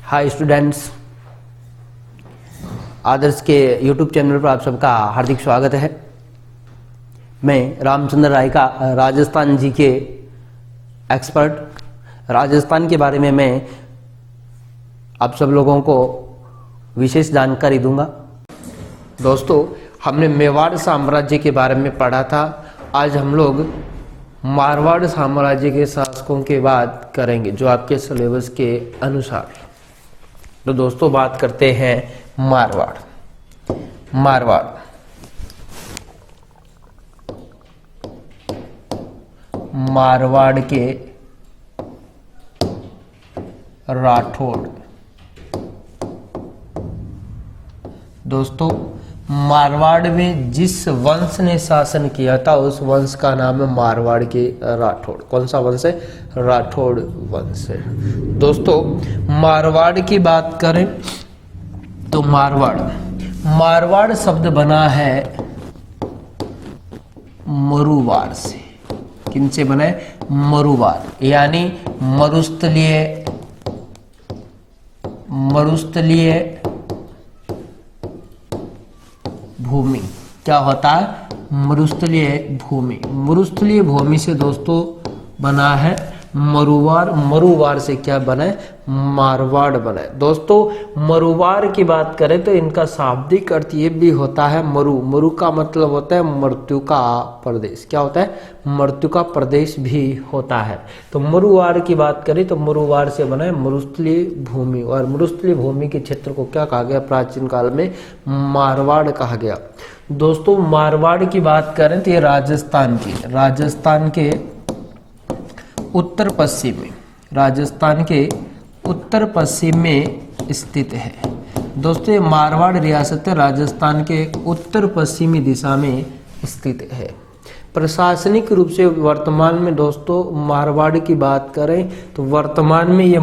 Hi students, आदर्श के YouTube channel पर आप सबका हार्दिक स्वागत है। मैं रामचंद्र राय का राजस्थान जी के एक्सपर्ट, राजस्थान के बारे में मैं आप सब लोगों को विशेष जानकारी दूंगा। दोस्तों, हमने मेवाड़ साम्राज्य के बारे में पढ़ा था। आज हम लोग मारवाड़ साम्राज्य के शासकों की बात करेंगे जो आपके सिलेबस के अनुसार। तो दोस्तों, बात करते हैं मारवाड़। मारवाड़ के राठौड़। दोस्तों, मारवाड़ में जिस वंश ने शासन किया था उस वंश का नाम है मारवाड़ के राठौड़। कौन सा वंश है? राठौड़ वंश है। दोस्तों, मारवाड़ की बात करें तो मारवाड़ शब्द बना है मरुवाड़ से। किन से बना है? मरुवाड़, यानी मरुस्थलीय भूमि। क्या होता है? मरुस्थलीय भूमि। मरुस्थलीय भूमि से दोस्तों बना है मरुवाड़ से क्या बना है? मारवाड़ बना है। दोस्तों, मरुवाड़ की बात करें तो इनका शाब्दिक अर्थ ये भी होता है मरु का मतलब होता है मृत्यु का प्रदेश। क्या होता है? मृत्यु का प्रदेश भी होता है। तो मरुवाड़ की बात करें तो मरुवाड़ से बना है मरुस्थलीय भूमि, और मरुस्थलीय भूमि के क्षेत्र को क्या कहा गया? प्राचीन काल में मारवाड़ कहा गया। दोस्तों, मारवाड़ की बात करें तो ये राजस्थान के उत्तर पश्चिम में स्थित है। दोस्तों, ये मारवाड़ रियासत राजस्थान के उत्तर पश्चिमी दिशा में स्थित है। प्रशासनिक रूप से वर्तमान में दोस्तों मारवाड़ की बात करें तो वर्तमान में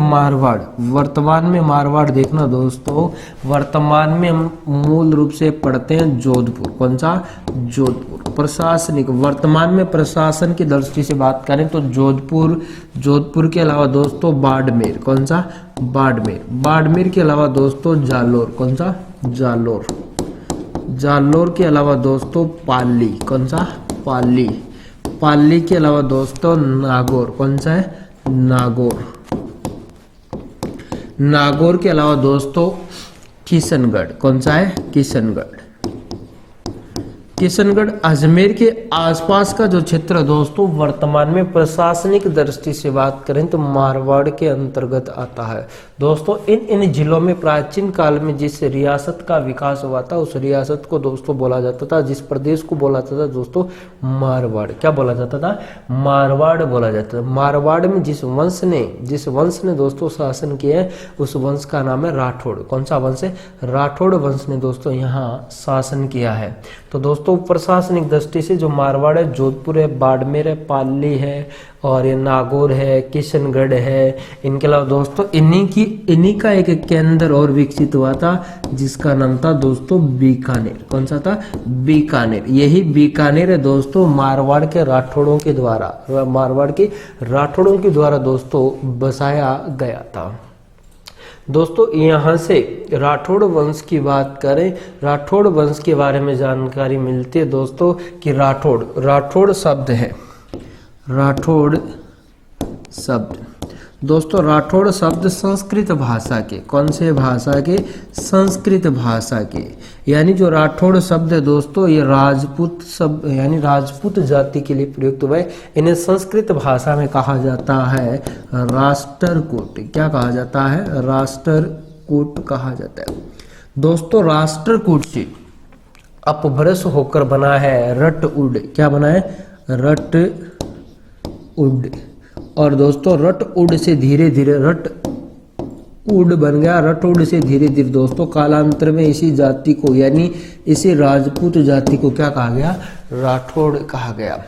मारवाड़ देखना दोस्तों, वर्तमान में हम मूल रूप से पढ़ते हैं जोधपुर। कौन सा? जोधपुर। प्रशासनिक वर्तमान में प्रशासन की दृष्टि से बात करें तो जोधपुर के अलावा दोस्तों बाड़मेर। कौन सा? बाड़मेर के अलावा दोस्तों जालोर। कौन सा? जालोर के अलावा दोस्तों पाली। कौन सा? पाली के अलावा दोस्तों नागौर। कौन सा है? नागौर के अलावा दोस्तों किशनगढ़। कौन सा है? किशनगढ़। अजमेर के आसपास का जो क्षेत्र है दोस्तों वर्तमान में प्रशासनिक दृष्टि से बात करें तो मारवाड़ के अंतर्गत आता है। दोस्तों, इन जिलों में प्राचीन काल में जिस रियासत का विकास हुआ था उस रियासत को दोस्तों बोला जाता था, जिस प्रदेश को बोला जाता था दोस्तों मारवाड़। क्या बोला जाता था? मारवाड़ बोला जाता था। मारवाड़ में जिस वंश ने दोस्तों शासन किया है उस वंश का नाम है राठौड़। कौन सा वंश है? राठौड़ वंश ने दोस्तों यहाँ शासन किया है। तो दोस्तों, प्रशासनिक दृष्टि से जो मारवाड़ है, जोधपुर है, बाड़मेर है, पाली है और ये नागौर है, किशनगढ़ है। इनके अलावा दोस्तों इन्हीं का एक केंद्र और विकसित हुआ था जिसका नाम था दोस्तों बीकानेर। कौन सा था? बीकानेर। यही बीकानेर है दोस्तों मारवाड़ के राठौड़ों के द्वारा दोस्तों बसाया गया था। दोस्तों, यहाँ से राठौड़ वंश की बात करें, राठौड़ वंश के बारे में जानकारी मिलती है दोस्तों कि राठौड़ शब्द है। दोस्तों, राठौड़ शब्द संस्कृत भाषा के, कौन से भाषा के? संस्कृत भाषा के। यानी जो राठौड़ शब्द है दोस्तों ये राजपूत शब्द यानी राजपूत जाति के लिए प्रयुक्त हुआ है। इन्हें संस्कृत भाषा में कहा जाता है राष्ट्रकूट। क्या कहा जाता है? राष्ट्रकूट कहा जाता है। दोस्तों, राष्ट्रकूट से अपभ्रंश होकर बना है रटउड। क्या बना है? उड। और दोस्तों रट उड से धीरे धीरे रट उड बन गया। रट उड से धीरे धीरे दोस्तों कालांतर में इसी जाति को यानी इसी राजपूत जाति को क्या कहा गया? राठौड़ कहा गया।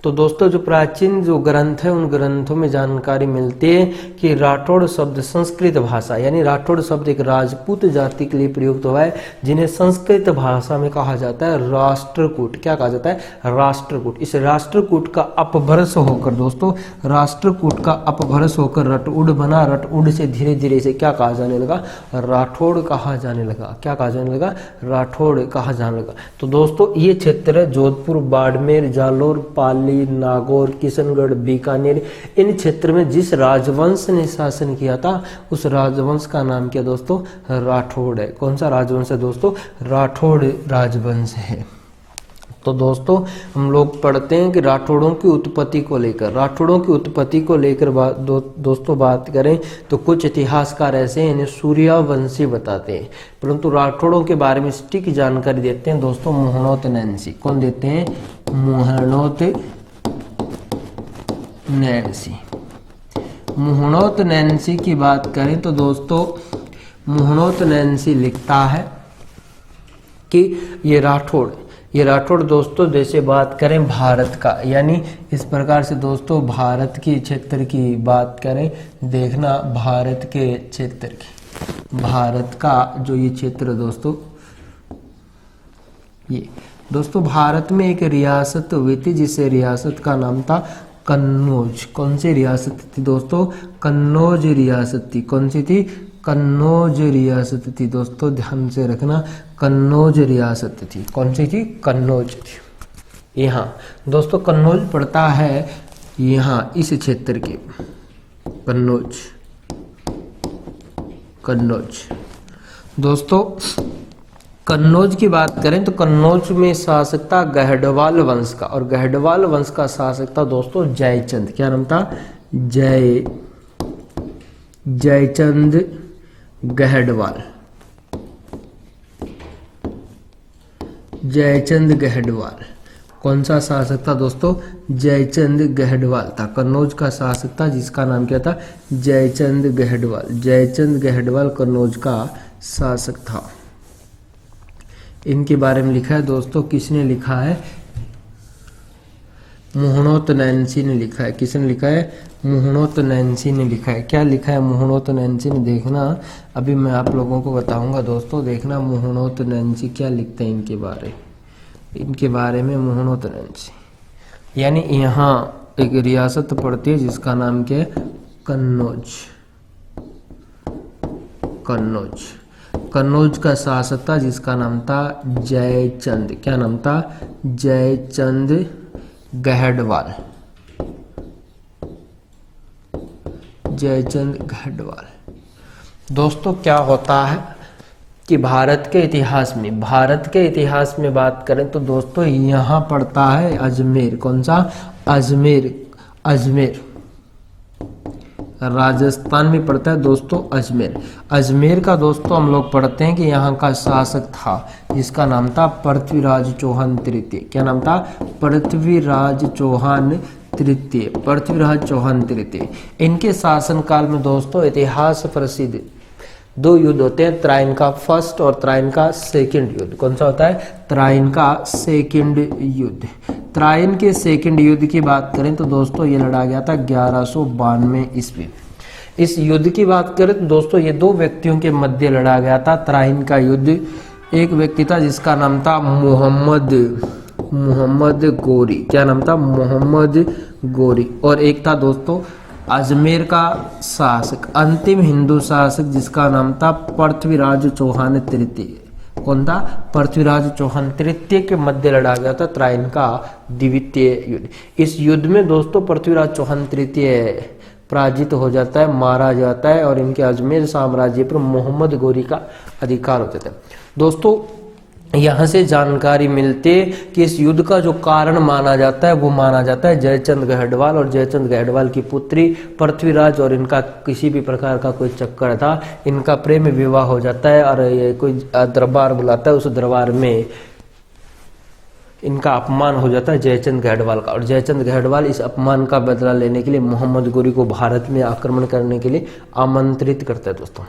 तो दोस्तों जो प्राचीन जो ग्रंथ है उन ग्रंथों में जानकारी मिलती है कि राठौड़ शब्द संस्कृत भाषा यानी राठौड़ शब्द एक राजपूत जाति के लिए प्रयुक्त हुआ है जिन्हें संस्कृत भाषा में कहा जाता है राष्ट्रकूट। क्या कहा जाता है? राष्ट्रकूट। इस राष्ट्रकूट का अपभ्रंश होकर दोस्तों राष्ट्रकूट का अपभ्रंश होकर रटउड बना। रटउड से धीरे धीरे इसे क्या कहा जाने लगा? राठौड़ कहा जाने लगा। क्या कहा जाने लगा? राठौड़ कहा जाने लगा। तो दोस्तों ये क्षेत्र जोधपुर, बाड़मेर, जालोर, पाली, नागौर, किशनगढ़, बीकानेर, इन क्षेत्र में जिस राजवंश ने शासन किया था उस राजवंश का नाम क्या दोस्तों? राठौड़ है। कौन सा राजवंश है दोस्तों? राठौड़ राजवंश है। तो दोस्तों हम लोग पढ़ते हैं कि राठौड़ों की उत्पत्ति को लेकर दोस्तों बात करें तो कुछ इतिहासकार ऐसे हैं इन्हें सूर्यवंशी बताते हैं, परंतु राठौड़ों के बारे में सटीक जानकारी देते हैं दोस्तों मोहनोत नैन्सी। कौन देते हैं? मोहनोत नैन्सी। मोहनोत नैन्सी की बात करें तो दोस्तों मोहनोत नैन्सी लिखता है कि ये राठौड़ दोस्तों जैसे बात करें भारत का यानी इस प्रकार से दोस्तों भारत के क्षेत्र की बात करें, देखना भारत के क्षेत्र की, भारत का जो ये क्षेत्र दोस्तों ये दोस्तों भारत में एक रियासत हुई थी जिस रियासत का नाम था कन्नौज। कौन सी रियासत थी दोस्तों? कन्नौज रियासत थी। कौन सी थी? कन्नौज रियासत थी दोस्तों, ध्यान से रखना कन्नौज रियासत थी। कौन सी थी? कन्नौज थी। यहाँ दोस्तों कन्नौज पड़ता है यहाँ इस क्षेत्र के कन्नौज। दोस्तों कन्नौज की बात करें तो कन्नौज में शासक था गहडवाल वंश का, और गहडवाल वंश का शासक था दोस्तों जयचंद। क्या नाम था? जयचंद गहडवाल। जयचंद गहडवाल कौन सा शासक था दोस्तों? जयचंद गहडवाल था। कन्नौज का शासक था जिसका नाम क्या था? जयचंद गहडवाल। जयचंद गहडवाल कन्नौज का शासक था। इनके बारे में लिखा है दोस्तों, किसने लिखा है? मोहनोत नैन्सी ने लिखा है। किसने लिखा है? मोहनोत नैन्सी ने लिखा है। क्या लिखा है मोहनोत नैन्सी ने? देखना अभी मैं आप लोगों को बताऊंगा दोस्तों। देखना मोहनोत नैन्सी क्या लिखते हैं इनके बारे में। मोहनोत नैन्सी यानी यहाँ एक रियासत पड़ती है जिसका नाम क्या है? कन्नौज का शासक था जिसका नाम था जयचंद। क्या नाम था? जयचंद गहडवाल। जयचंद गहडवाल। दोस्तों क्या होता है कि भारत के इतिहास में बात करें तो दोस्तों यहाँ पड़ता है अजमेर। कौन सा? अजमेर राजस्थान में पड़ता है दोस्तों अजमेर का दोस्तों हम लोग पढ़ते हैं कि यहाँ का शासक था जिसका नाम था पृथ्वीराज चौहान तृतीय। क्या नाम था? पृथ्वीराज चौहान तृतीय। इनके शासनकाल में दोस्तों इतिहास प्रसिद्ध 2 युद्ध होते हैं, त्राइन का फर्स्ट और त्राइन का सेकंड युद्ध। कौन सा होता है? त्राइन का सेकंड युद्ध। त्राइन के सेकंड युद्ध की बात करें तो दोस्तों ये लड़ा गया था 1192 ईस्वी। इस युद्ध की बात करें तो दोस्तों ये 2 व्यक्तियों के मध्य लड़ा गया था त्राइन का युद्ध। एक व्यक्ति था जिसका नाम था मोहम्मद गोरी। क्या नाम था? मोहम्मद गोरी। और एक था दोस्तों अजमेर का शासक, अंतिम हिंदू शासक जिसका नाम था पृथ्वीराज चौहान तृतीय। कौन था? पृथ्वीराज चौहान तृतीय के मध्य लड़ा गया था त्राइन का द्वितीय युद्ध। इस युद्ध में दोस्तों पृथ्वीराज चौहान तृतीय पराजित हो जाता है, मारा जाता है और इनके अजमेर साम्राज्य पर मोहम्मद गोरी का अधिकार हो जाता है। दोस्तों यहाँ से जानकारी मिलती है कि इस युद्ध का जो कारण माना जाता है वो माना जाता है जयचंद गहडवाल और जयचंद गहडवाल की पुत्री पृथ्वीराज, और इनका किसी भी प्रकार का कोई चक्कर था, इनका प्रेम विवाह हो जाता है और ये कोई दरबार बुलाता है, उस दरबार में इनका अपमान हो जाता है जयचंद गढ़वाल का, और जयचंद गढ़वाल इस अपमान का बदला लेने के लिए मोहम्मद गोरी को भारत में आक्रमण करने के लिए आमंत्रित करता है दोस्तों।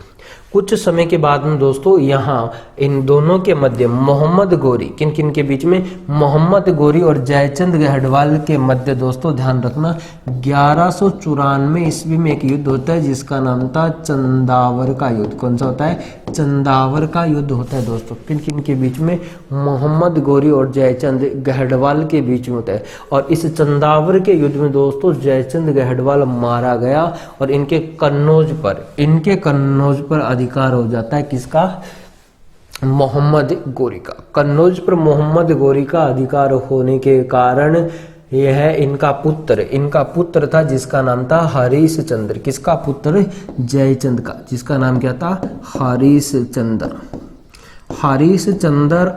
कुछ समय के बाद में दोस्तों यहाँ इन दोनों के मध्य मोहम्मद गोरी, किन किन के बीच में, मोहम्मद गोरी और जयचंद गढ़वाल के मध्य दोस्तों ध्यान रखना 1194 ईस्वी में एक युद्ध होता है जिसका नाम था चंदावर का युद्ध। कौन सा होता है? चंदावर का युद्ध होता है दोस्तों। किन किन के बीच में? मोहम्मद गोरी और जयचंद गढ़वाल के बीच में होता है। और इस चंदावर के युद्ध में दोस्तों जयचंद गढ़वाल मारा गया और इनके कन्नौज पर अधिकार हो जाता है किसका? मोहम्मद गोरी का। कन्नौज पर मोहम्मद गोरी का अधिकार होने के कारण यह इनका पुत्र था जिसका नाम था हरीश चंद्र। किसका पुत्र? जयचंद का, जिसका नाम क्या था? हरीश चंद्र।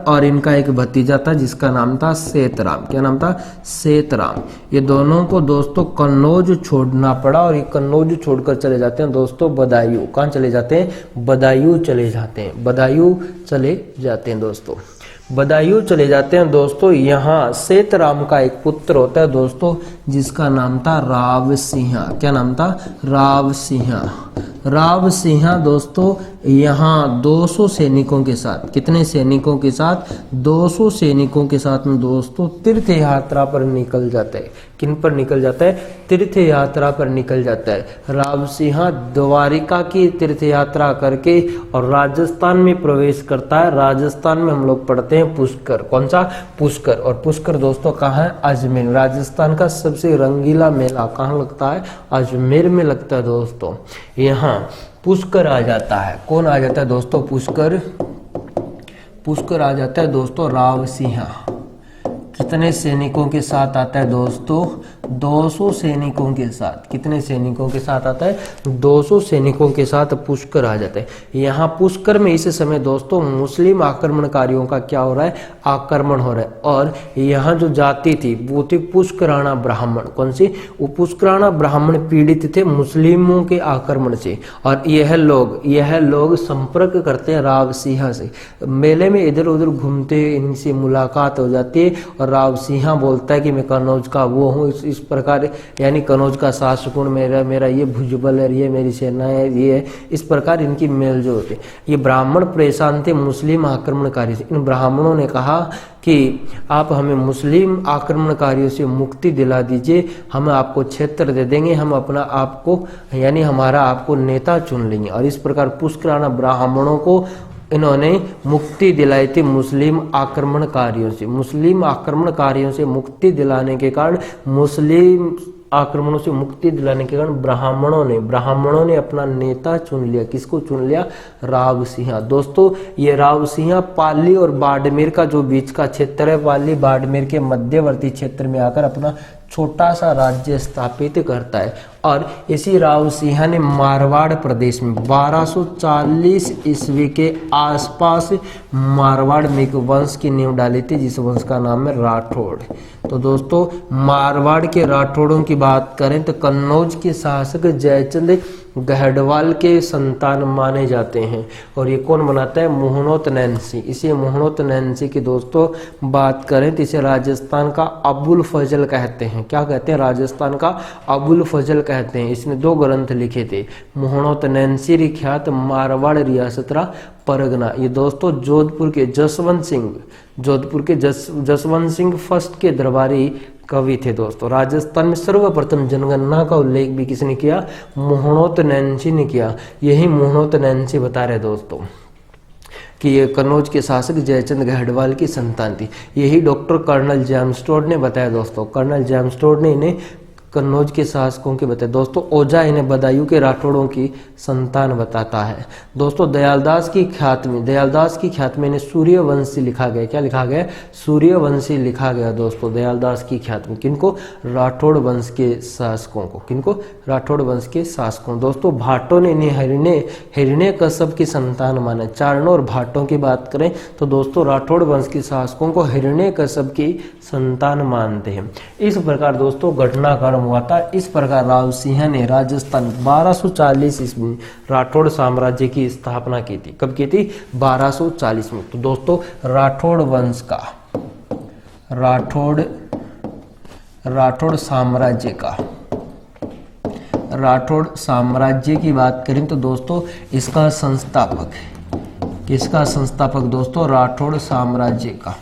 और इनका एक भतीजा था जिसका नाम था सेतराम। क्या नाम था? सेतराम। ये दोनों को दोस्तों कन्नौज छोड़ना पड़ा और ये कन्नौज छोड़कर चले जाते हैं दोस्तों बदायूं। कहाँ चले जाते हैं? बदायूं चले जाते हैं। बदायूं चले जाते हैं दोस्तों। बदायूं चले जाते हैं दोस्तों। यहाँ सेतराम का एक पुत्र होता है दोस्तों जिसका नाम था राव सिंह। क्या नाम था? राव सिंह दोस्तों यहाँ 200 सैनिकों के साथ, कितने सैनिकों के साथ? 200 सैनिकों के साथ में दोस्तों तीर्थ यात्रा पर निकल जाता है। किन पर निकल जाता है? तीर्थ यात्रा पर निकल जाता है। राव सिंह द्वारिका की तीर्थ यात्रा करके और राजस्थान में प्रवेश करता है। राजस्थान में हम लोग पढ़ते हैं पुष्कर। कौन सा? पुष्कर। और पुष्कर दोस्तों कहाँ है? अजमेर। राजस्थान का सबसे रंगीला मेला कहाँ लगता है? अजमेर में लगता है दोस्तों। यहाँ पुष्कर आ जाता है। कौन आ जाता है दोस्तों? पुष्कर आ जाता है दोस्तों राव सिंह। कितने सैनिकों के साथ आता है दोस्तों? 200 सैनिकों के साथ। कितने सैनिकों के साथ आता है? 200 सैनिकों के साथ पुष्कर आ जाता है। यहाँ पुष्कर में इस समय दोस्तों मुस्लिम आक्रमणकारियों का क्या हो रहा है? आक्रमण हो रहा है। और यहाँ जो जाति थी वो थी पुष्कराणा ब्राह्मण। कौन सी? वो पुष्कराणा ब्राह्मण पीड़ित थे मुस्लिमों के आक्रमण से। और यह लोग संपर्क करते हैं राव सिंह से। मेले में इधर उधर घूमते इनसे मुलाकात हो जाती है और राव सिंह बोलता है कि मैं कन्नौज का वो हूँ, इस प्रकार, यानी कन्नौज का शासकुन मेरा ये भुजबल है, ये मेरी सेना है, ये है। इस प्रकार इनकी मेलजोल होती है। ये ब्राह्मण परेशान थे मुस्लिम आक्रमणकारी से। इन ब्राह्मणों ने कहा कि आप हमें मुस्लिम आक्रमणकारियों से मुक्ति दिला दीजिए, हम आपको क्षेत्र दे देंगे, हम अपना आपको यानी हमारा आपको नेता चुन लेंगे। और इस प्रकार पुष्कराणा ब्राह्मणों को इन्होंने मुक्ति दिलाई थी मुस्लिम आक्रमणकारियों से। मुस्लिम आक्रमणकारियों से मुक्ति दिलाने के कारण ब्राह्मणों ने अपना नेता चुन लिया। किसको चुन लिया? राव सिंह। दोस्तों ये राव सिंह पाली और बाड़मेर का जो बीच का क्षेत्र है, पाली बाड़मेर के मध्यवर्ती क्षेत्र में आकर अपना छोटा सा राज्य स्थापित करता है। और इसी राव सिंह ने मारवाड़ प्रदेश में 1240 ईस्वी के आसपास मारवाड़ में एक वंश की नींव डाली थी जिस वंश का नाम है राठौड़। तो दोस्तों मारवाड़ के राठौड़ों की बात करें तो कन्नौज के शासक जयचंद गढ़वाल के संतान माने जाते हैं। और ये कौन बनाता है? मोहनोत नैन्सी। इसे मोहनोत नैन्सी की दोस्तों बात करें तो इसे राजस्थान का अबुल फजल कहते हैं। क्या कहते हैं? राजस्थान का अबुल फजल कहते हैं। इसने 2 ग्रंथ लिखे थे, मोहनोत नैन्सी विख्यात मारवाड़ रियासत परगना। ये दोस्तों जोधपुर के जसवंत सिंह फर्स्ट के दरबारी कवि थे दोस्तों। राजस्थान में सर्वप्रथम जनगणना का उल्लेख भी किसने किया? मोहनोत नैन्सी ने किया। यही मोहनोत नैन्सी बता रहे दोस्तों कि ये कन्नौज के शासक जयचंद गढ़वाल की संतान थी। यही डॉक्टर कर्नल जेम्स टोड ने बताया दोस्तों। कर्नल जेम्स टोड ने इन्हें कन्नौज के शासकों के बताया दोस्तों। ओझा इन्हें बदायूं के राठौड़ों की संतान बताता है दोस्तों। दयालदास की ख्यात में इन्हें सूर्यवंशी लिखा गया। क्या लिखा गया? सूर्यवंशी लिखा गया दोस्तों दयालदास की ख्यात में। किनको? राठौड़ वंश के शासकों को। किनको? राठौड़ वंश के शासकों। दोस्तों भाटों ने इन्हें हिरण्य कश्यप की संतान माना। चारणों और भाटों की बात करें तो दोस्तों राठौड़ वंश के शासकों को हिरण्य कश्यप की संतान मानते हैं। इस प्रकार दोस्तों घटनाक्रम हुआ था। इस प्रकार राव सिंह ने राजस्थान 1240 ईस्वी में राठौड़ साम्राज्य की स्थापना की थी। कब की थी? 1240 में। तो दोस्तों राठौड़ वंश का राठौड़ साम्राज्य का। राठौड़ साम्राज्य की बात करें तो दोस्तों इसका संस्थापक, किसका संस्थापक दोस्तों? राठौड़ साम्राज्य का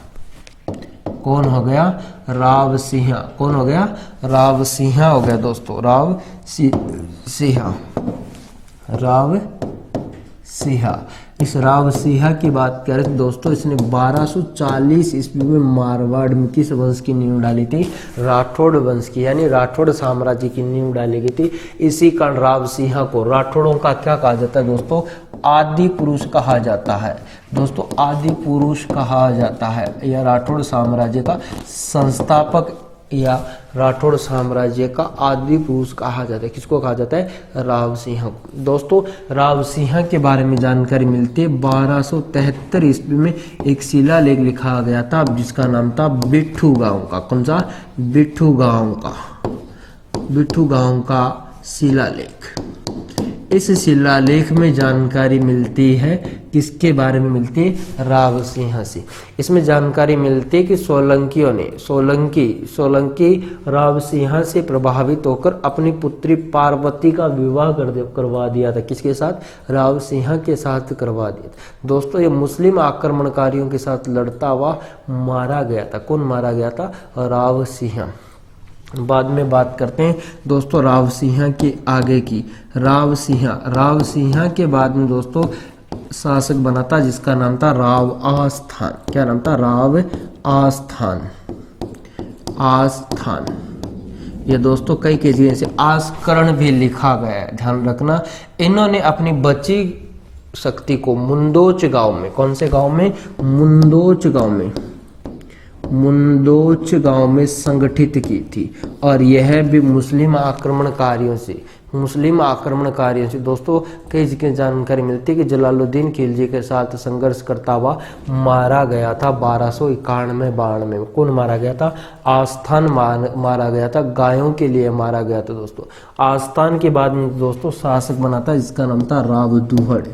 कौन हो गया? राव सिंह। कौन हो गया? राव सिंह हो गया दोस्तों, राव सिंह। राव सिंह। इस राव सिंह की बात करें तो दोस्तों इसने 1240 ईस्वी में मारवाड़ में किस वंश की नींव डाली थी? राठौड़ वंश की, यानी राठौड़ साम्राज्य की नींव डाली गई थी। इसी कारण राव सिंह को राठौड़ों का क्या कहा जाता है दोस्तों? आदि पुरुष कहा जाता है दोस्तों, आदि पुरुष कहा जाता है। यह राठौड़ साम्राज्य का संस्थापक या राठौड़ साम्राज्य का आदि पुरुष कहा जाता है। किसको कहा जाता है? राव सिंह को। दोस्तों राव सिंह के बारे में जानकारी मिलती है 1273 ईस्वी में एक शिलालेख लिखा गया था जिसका नाम था बिट्ठू गांव का। कौन सा? बिट्ठू गांव का। बिट्ठू गांव का शिलालेख। इस शिलालेख में जानकारी मिलती है किसके बारे में मिलती है? राव सिंह से। इसमें जानकारी मिलती है कि सोलंकियों ने सोलंकी राव सिंह से प्रभावित होकर अपनी पुत्री पार्वती का विवाह करवा दिया था। किसके साथ? राव सिंह के साथ करवा दिया था। दोस्तों ये मुस्लिम आक्रमणकारियों के साथ लड़ता हुआ मारा गया था। कौन मारा गया था? राव सिंह। बाद में बात करते हैं दोस्तों राव सिंह के आगे की। राव सिंह के बाद में दोस्तों शासक बना था जिसका नाम था राव आस्थान। क्या नाम था? राव आस्थान। ये दोस्तों कई के जगह से आस्करण भी लिखा गया है, ध्यान रखना। इन्होंने अपनी बची शक्ति को मुंदोच गांव में, कौन से गांव में? मुंदोच गांव में संगठित की थी। और यह भी मुस्लिम आक्रमणकारियों से दोस्तों कई जगह जानकारी मिलती है कि जलालुद्दीन खिलजी के साथ संघर्ष करता हुआ मारा गया था 1291-92 में। कौन मारा गया था? आस्थान मारा गया था, गायों के लिए मारा गया था दोस्तों। आस्थान के बाद में दोस्तों शासक बना था जिसका नाम था राव दुहड़।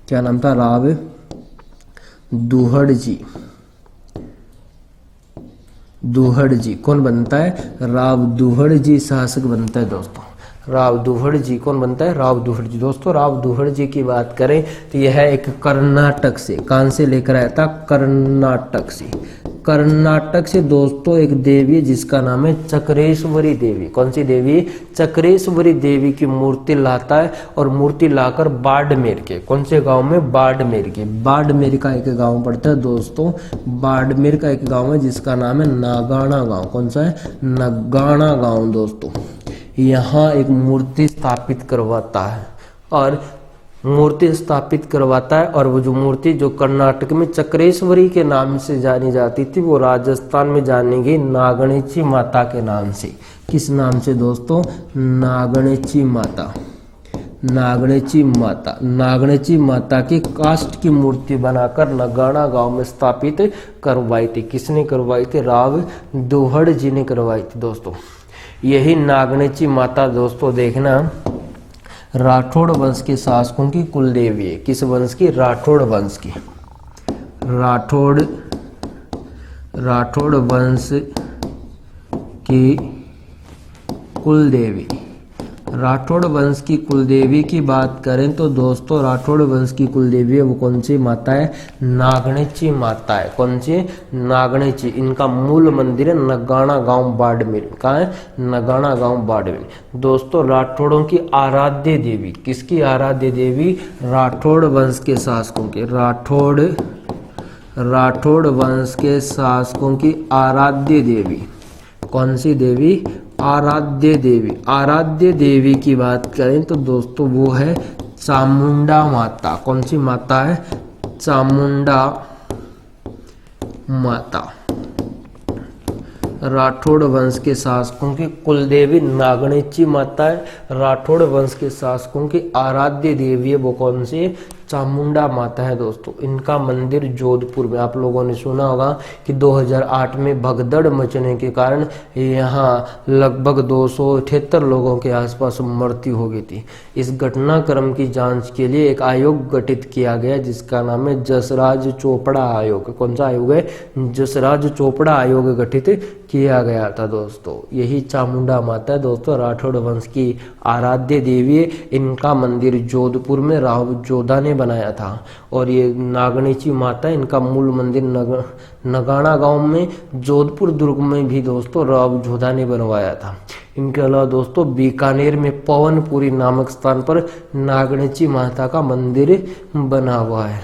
क्या नाम था? राव दुहड़ जी। कौन बनता है? राव दुहड़ जी शासक बनता है दोस्तों। राव दुहड़ जी कौन बनता है? राव दुहड़ जी। दोस्तों राव दुहड़ जी की बात करें तो यह एक कर्नाटक से, कहां से लेकर आया था? कर्नाटक से दोस्तों एक देवी है जिसका नाम है चक्रेश्वरी देवी। कौन सी देवी? चक्रेश्वरी देवी की मूर्ति लाता है और मूर्ति लाकर बाड़मेर के, कौन से गांव में? बाड़मेर का एक गांव पड़ता है दोस्तों। बाड़मेर का एक गांव है जिसका नाम है नागाना गांव। कौन सा है? नगाना गांव दोस्तों। यहाँ एक मूर्ति स्थापित करवाता है और वो जो मूर्ति जो कर्नाटक में चक्रेश्वरी के नाम से जानी जाती थी वो राजस्थान में जानी गई नागणेची माता के नाम से। किस नाम से दोस्तों? नागणेची माता की काष्ठ की मूर्ति बनाकर नगाना गांव में स्थापित करवाई थी। किसने करवाई थी? राव दुहड़ जी ने करवाई थी दोस्तों। यही नागणेची माता दोस्तों देखना राठौड़ वंश के शासकों की कुल देवी है। किस वंश की? राठौड़ वंश की। राठौड़ वंश की कुल देवी। राठौड़ वंश की कुल देवी की बात करें तो दोस्तों राठौड़ वंश की कुल देवी है वो कौन सी माता है? नागणेची माता है। कौन सी? नागणेची। इनका मूल मंदिर है नगाना गांव बाड़मेर। कहाँ है? नगाना गांव बाड़मेर। दोस्तों राठौड़ों की आराध्य देवी, किसकी आराध्य देवी? राठौड़ वंश के शासकों के, राठौड़ वंश के शासकों की आराध्य देवी। कौन सी देवी? आराध्य देवी की बात करें तो दोस्तों वो है चामुंडा माता। कौन सी माता है? चामुंडा माता। राठौड़ वंश के शासकों की कुल देवी नागणेची माता है। राठौड़ वंश के शासकों की आराध्य देवी है वो कौन सी? चामुंडा माता है दोस्तों, इनका मंदिर जोधपुर में। आप लोगों ने सुना होगा कि 2008 में भगदड़ मचने के कारण यहाँ लगभग 278 लोगों के आसपास मृत्यु हो गई थी। इस घटनाक्रम की जांच के लिए एक आयोग गठित किया गया जिसका नाम है जसराज चोपड़ा आयोग। कौन सा आयोग है? जसराज चोपड़ा आयोग गठित किया गया था दोस्तों। यही चामुंडा माता है दोस्तों, राठौड़ वंश की आराध्य देवी है। इनका मंदिर जोधपुर में राव जोधा ने बनाया था। और ये नागणेची माता, इनका मूल मंदिर नगाना गांव में जोधपुर दुर्ग में भी दोस्तों राव जोधा ने बनवाया था। इनके अलावा दोस्तों बीकानेर में पवनपुरी नामक स्थान पर नागणेची माता का मंदिर बना हुआ है।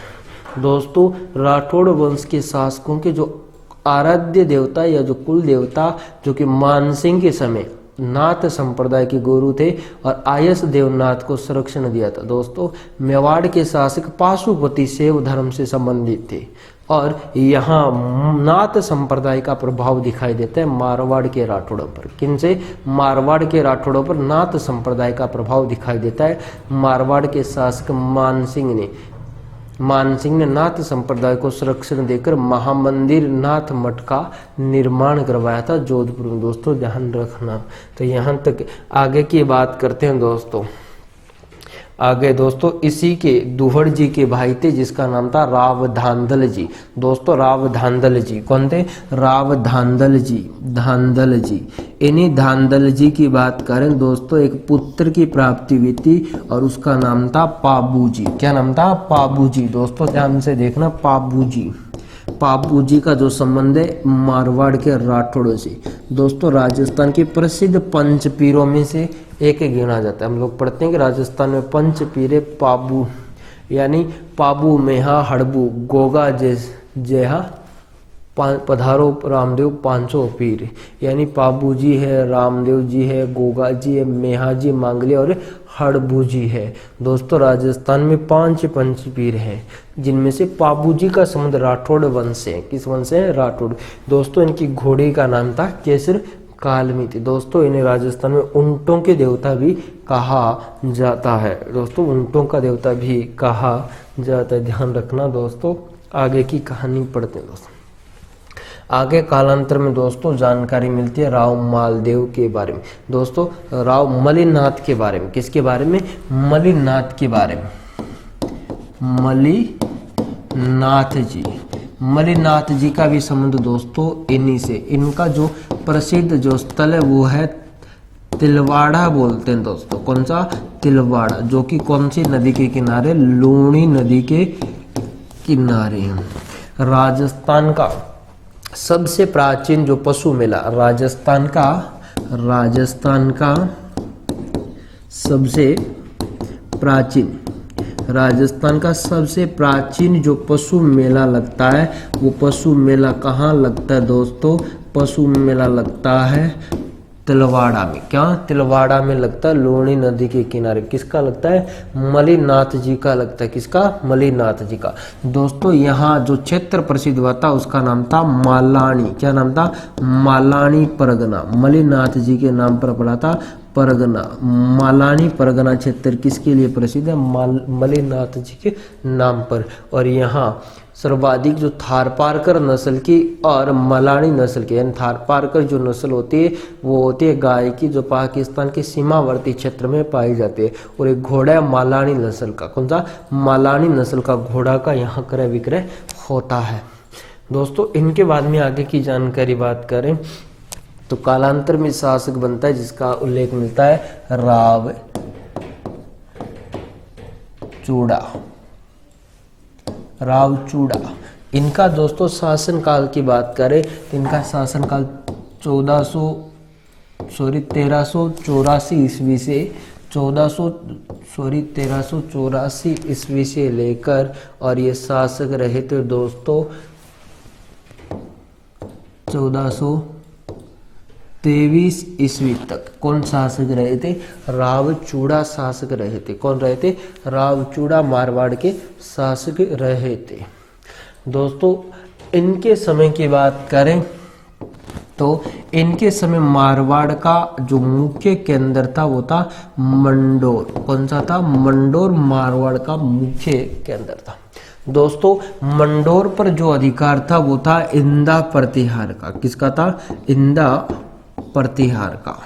दोस्तों राठौड़ वंश के शासकों के जो आराध्य देवता या जो कुल देवता, जो कि मानसिंह के समय नाथ संप्रदाय के गुरु थे और आयस देवनाथ को संरक्षण दिया था। दोस्तों मेवाड़ के शासक पाशुपति शैव धर्म से संबंधित थे और यहाँ नाथ संप्रदाय का प्रभाव दिखाई देता है मारवाड़ के राठौड़ों पर। किनसे? मारवाड़ के राठौड़ों पर नाथ संप्रदाय का प्रभाव दिखाई देता है। मारवाड़ के शासक मानसिंह ने नाथ संप्रदाय को संरक्षण देकर महामंदिर नाथ मठ का निर्माण करवाया था जोधपुर में। दोस्तों ध्यान रखना। तो यहाँ तक आगे की बात करते हैं दोस्तों। आगे दोस्तों इसी के दुहड़ जी के भाई थे जिसका नाम था राव धांधल जी। दोस्तों राव धांधल जी कौन थे? राव धांधल जी। इन्हीं धांधल जी की बात करें दोस्तों, एक पुत्र की प्राप्ति हुई थी और उसका नाम था पाबू जी। क्या नाम था? पाबू जी। दोस्तों ध्यान से देखना, पाबू जी का जो संबंध है मारवाड़ के राठौड़ों से। दोस्तों राजस्थान के प्रसिद्ध पंच पीरों में से एक गिना जाता है। हम लोग पढ़ते हैं कि राजस्थान में पंच पीरे पाबू, यानी पाबू मेहा हड़बू गोगा जेहा पधारो रामदेव पांचों पीर, यानी पाबू जी है, रामदेव जी है, गोगा जी है, मेहा जी मांगले और हड़बू जी है। दोस्तों राजस्थान में 5 पंच पीर हैं जिनमें से पाबू जी का संबंध राठौड़ वंश से। किस वंश से? राठौड़। दोस्तों इनकी घोड़ी का नाम था केसर कालमी थी। दोस्तों इन्हें राजस्थान में ऊंटों के देवता भी कहा जाता है। दोस्तों ऊंटों का देवता भी कहा जाता है, ध्यान रखना दोस्तों। आगे की कहानी पढ़ते हैं दोस्तों। आगे कालांतर में दोस्तों जानकारी मिलती है राव मालदेव के बारे में। दोस्तों राव मलिनाथ के बारे में। किसके बारे में? मलिनाथ के बारे में। मलिनाथ जी का भी संबंध दोस्तों इन्हीं से। इनका जो प्रसिद्ध जो स्थल है वो है तिलवाड़ा बोलते हैं दोस्तों। कौन सा? तिलवाड़ा, जो कि कौन सी नदी के किनारे? लूणी नदी के किनारे। राजस्थान का सबसे प्राचीन जो पशु मेला, राजस्थान का सबसे प्राचीन जो पशु मेला लगता है वो पशु मेला कहाँ लगता है दोस्तों? पशु मेला लगता है तिलवाड़ा में। क्या? तिलवाड़ा में लगता है, लूणी नदी के किनारे। किसका लगता है? मलिनाथ जी का लगता है। किसका? मलिनाथ जी का। दोस्तों यहाँ जो क्षेत्र प्रसिद्ध हुआ था उसका नाम था मालानी। क्या नाम था? मालानी परगना। मलिनाथ जी के नाम पर पड़ा था परगना। मालानी परगना क्षेत्र किसके लिए प्रसिद्ध है? मलिनाथ जी के नाम पर। और यहाँ सर्वाधिक जो थारपारकर नस्ल की और मलानी नस्ल की, यानी थारपारकर जो नस्ल होती है वो होती है गाय की, जो पाकिस्तान के सीमावर्ती क्षेत्र में पाई जाती है। और एक घोड़ा है मालानी नस्ल का। कौन सा? मालानी नस्ल का घोड़ा का यहाँ क्रय विक्रय होता है। दोस्तों इनके बाद में आगे की जानकारी बात करें तो कालांतर में शासक बनता है जिसका उल्लेख मिलता है राव चूड़ा। इनका दोस्तों शासन काल की बात करें तो इनका शासन काल 1384 ईस्वी से 1384 ईस्वी से लेकर, और ये शासक रहे थे दोस्तों 1423 ईस्वी तक। कौन शासक रहे थे? रावचूड़ा शासक रहे थे। कौन रहे थे? रावचूड़ा मारवाड़ के शासक रहे थे। दोस्तों इनके समय की बात करें तो इनके समय मारवाड़ का जो मुख्य केंद्र था वो था मंडोर। कौन सा था? मंडोर मारवाड़ का मुख्य केंद्र था। दोस्तों मंडोर पर जो अधिकार था वो था इंदा प्रतिहार का। किसका था? इंदा प्रतिहार का।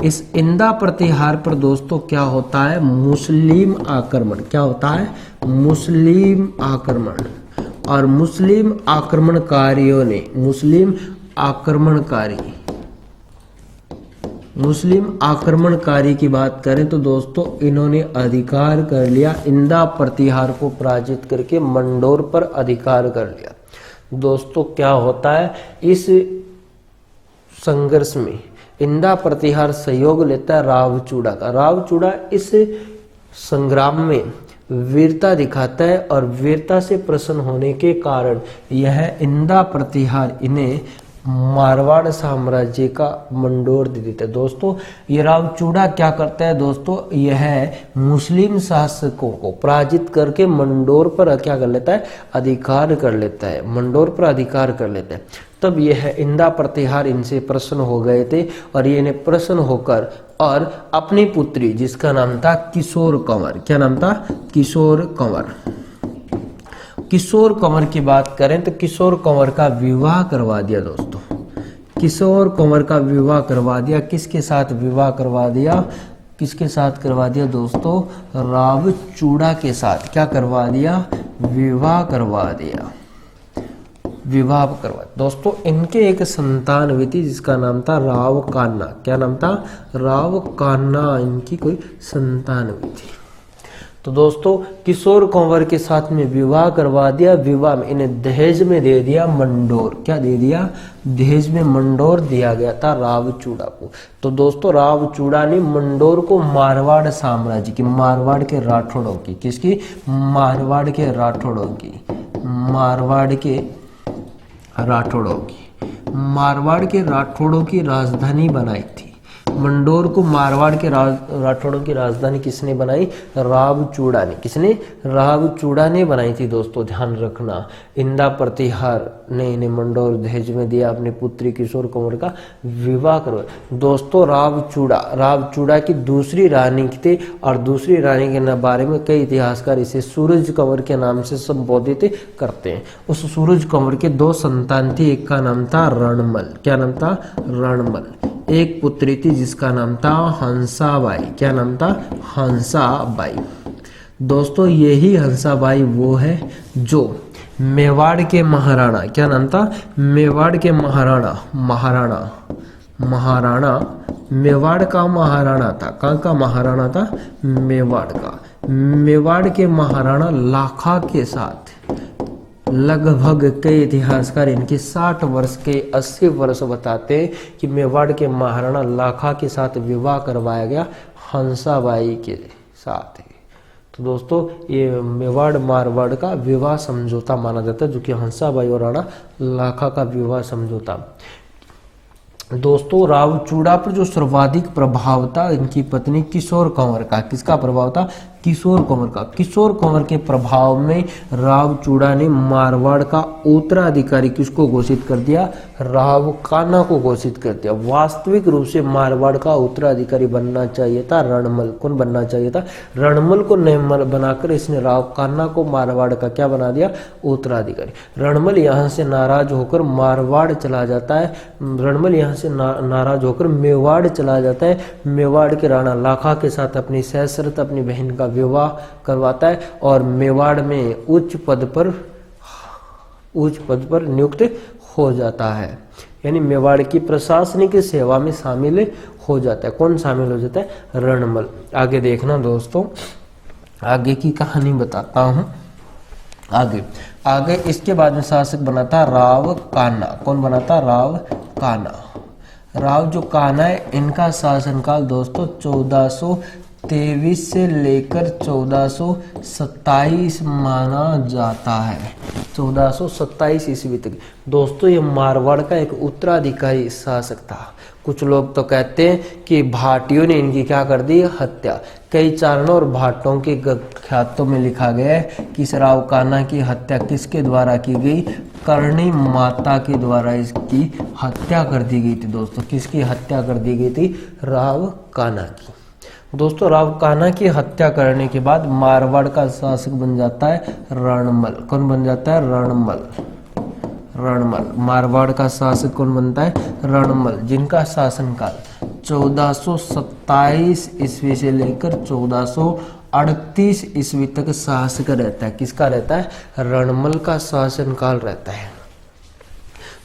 इस इंदा प्रतिहार पर दोस्तों क्या होता है? मुस्लिम आक्रमण। क्या होता है? मुस्लिम आक्रमण। और मुस्लिम आक्रमणकारियों ने मुस्लिम आक्रमणकारी की बात करें तो दोस्तों इन्होंने अधिकार कर लिया, इंदा प्रतिहार को पराजित करके मंडोर पर अधिकार कर लिया। दोस्तों क्या होता है? इस संघर्ष में इंदा प्रतिहार सहयोग लेता है रावचूड़ा का। रावचूड़ा इस संग्राम में वीरता दिखाता है और वीरता से प्रसन्न होने के कारण यह इंदा प्रतिहार इन्हें मारवाड़ साम्राज्य का मंडोर दे देता है। दोस्तों ये रावचूड़ा क्या करता है? दोस्तों यह मुस्लिम शासकों को पराजित करके मंडोर पर क्या कर लेता है? अधिकार कर लेता है। मंडोर पर अधिकार कर लेता है। तब यह इंदा प्रतिहार इनसे प्रसन्न हो गए थे और ये इन्हें प्रसन्न होकर और अपनी पुत्री जिसका नाम था किशोर कंवर, क्या नाम था? किशोर कंवर। किशोर कंवर की बात करें तो किशोर कंवर का विवाह करवा दिया। दोस्तों किशोर कंवर का विवाह करवा दिया। किसके साथ विवाह करवा दिया? किसके साथ करवा दिया दोस्तों? रावचूड़ा के साथ। क्या करवा दिया? विवाह करवा दिया। विवाह करवा। दोस्तों इनके एक संतान हुई थी जिसका नाम था राव कान्हा। क्या नाम था? राव कान्हा। इनकी कोई संतान हुई थी। तो दोस्तों किशोर कंवर के साथ में विवाह करवा दिया। विवाह में इन्हें दहेज में दे दिया मंडोर। क्या दे दिया? दहेज में मंडोर दिया गया था रावचूड़ा को। तो दोस्तों रावचूड़ा ने मंडोर को मारवाड़ साम्राज्य की, मारवाड़ के राठौड़ों की, किसकी? मारवाड़ के राठौड़ों की, मारवाड़ के राठौड़ों की राजधानी बनाई थी। मंडोर को मारवाड़ के राठौड़ों की राजधानी किसने बनाई? रावचूड़ा ने। किसने? रावचूड़ा ने बनाई थी। दोस्तों ध्यान रखना, इंदा प्रतिहार ने इन्हें मंडोर दहेज में दिया। अपनी पुत्री किशोर कंवर का विवाह करवाया। दोस्तों रावचूड़ा की दूसरी रानी थी और दूसरी रानी के बारे में कई इतिहासकार इसे सूरज कंवर के नाम से संबोधित करते हैं। उस सूरज कंवर के दो संतान थी। एक का नाम था रणमल। क्या नाम था? रणमल। एक पुत्री थी जिसका नाम था हंसाबाई। क्या नाम था? हंसाबाई। दोस्तों यही हंसाबाई वो है जो मेवाड़ के महाराणा, क्या नाम था? मेवाड़ के महाराणा मेवाड़ का महाराणा था। कहाँ का महाराणा था? मेवाड़ का। मेवाड़ के महाराणा लाखा के साथ लगभग कई इतिहासकार इनके 60 वर्ष के 80 वर्ष बताते हैं कि मेवाड़ के महाराणा लाखा के साथ विवाह करवाया गया हंसाबाई के साथ। तो दोस्तों ये मेवाड़ मारवाड़ का विवाह समझौता माना जाता है, जो कि हंसाबाई और राणा लाखा का विवाह समझौता। दोस्तों रावचूड़ा पर जो सर्वाधिक प्रभाव था इनकी पत्नी किशोर कंवर का। किसका प्रभाव था? किशोर कंवर का। किशोर कंवर के प्रभाव में रावचूड़ा ने मारवाड़ का उत्तराधिकारी किसको घोषित कर दिया? राव कान्हा को घोषित कर दिया। वास्तविक रूप से मारवाड़ का उत्तराधिकारी बनना चाहिए था रणमल। कौन बनना चाहिए था? रणमल को नहीं बनाकर इसने राव कान्हा को मारवाड़ का क्या बना दिया? उत्तराधिकारी। रणमल यहाँ से नाराज होकर मारवाड़ चला जाता है। रणमल यहाँ से नाराज होकर मेवाड़ चला जाता है। मेवाड़ के राणा लाखा के साथ अपनी सशर्त अपनी बहन का विवाह करवाता है और मेवाड़ में उच्च पद पर नियुक्त हो जाता है। यानी मेवाड़ की प्रशासनिक सेवा में शामिल हो जाता है। कौन शामिल हो जाता है? रणमल। आगे देखना दोस्तों, आगे की कहानी बताता हूं। आगे इसके बाद में शासक बना था राव कान्हा। कौन बना था? राव कान्हा। राव जो कान्हा है इनका शासनकाल दोस्तों 1423 से लेकर 1427 माना जाता है। 1427 ईस्वी तक। दोस्तों ये मारवाड़ का एक उत्तराधिकारी शासक था। कुछ लोग तो कहते हैं कि भाटियों ने इनकी क्या कर दी, हत्या। कई चारणों और भाटों के ख्यातों में लिखा गया है कि इस राव कान्हा की हत्या किसके द्वारा की गई, करणी माता के द्वारा इसकी हत्या कर दी गई थी। दोस्तों किसकी हत्या कर दी गई थी, राव कान्हा की। दोस्तों राव कान्हा की हत्या करने के बाद मारवाड़ का शासक बन जाता है रणमल। कौन बन जाता है, रणमल। रणमल मारवाड़ का शासक कौन बनता है, रणमल, जिनका शासनकाल 1427 ईस्वी से लेकर 1438 ईस्वी तक शासक रहता है। किसका रहता है, रणमल का शासनकाल रहता है।